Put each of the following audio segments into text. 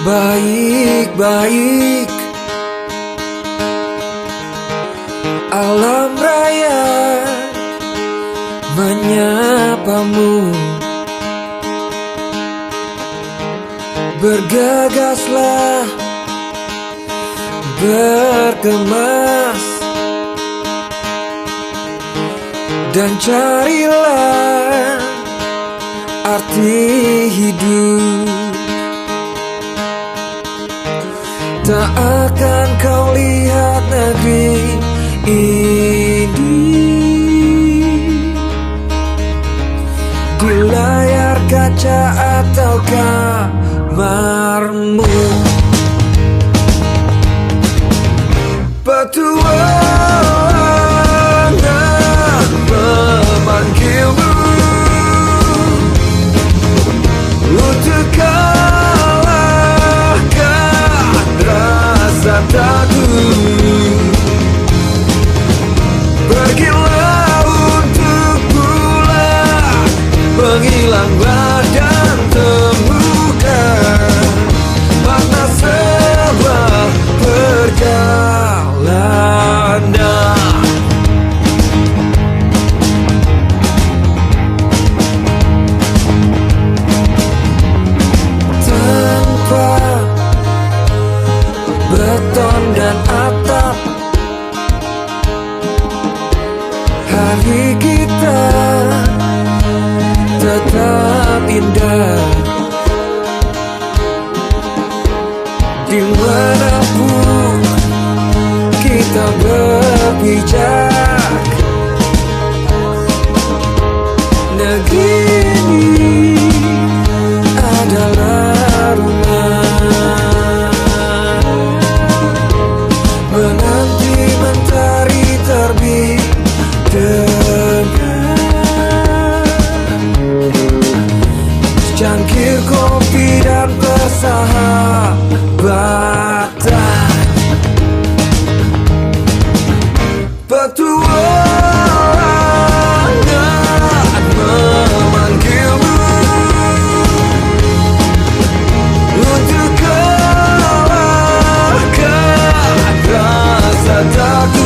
Baik-baik alam raya menyapamu. Bergegaslah, berkemas, dan carilah arti hidup. Tak akan kau lihat negeri ini di layar kaca atau kamarmu. Petualangan memanggilmu untuk kalahkan rasa takut. Pergilah untuk pulang, menghilanglah dan temukan makna sebuah perjalanan. Tanpa beton dan atap, hari kita tetap indah. Dimanapun kita berpijak, negeri ini adalah rumah. Menanti mentari terbit dengan secangkir kopi dan persahabatan. Petualangan memanggilmu untuk kalahkan rasa takut.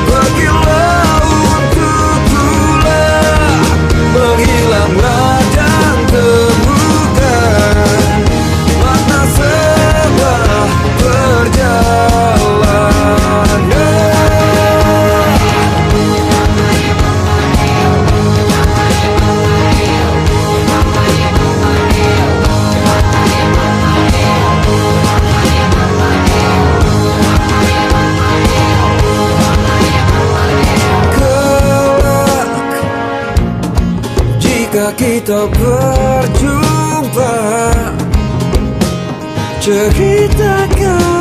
Pergilah untuk pulang, menghilanglah dan temukan makna sebuah perjalanan. Kelak jika kita berjumpa, ceritakan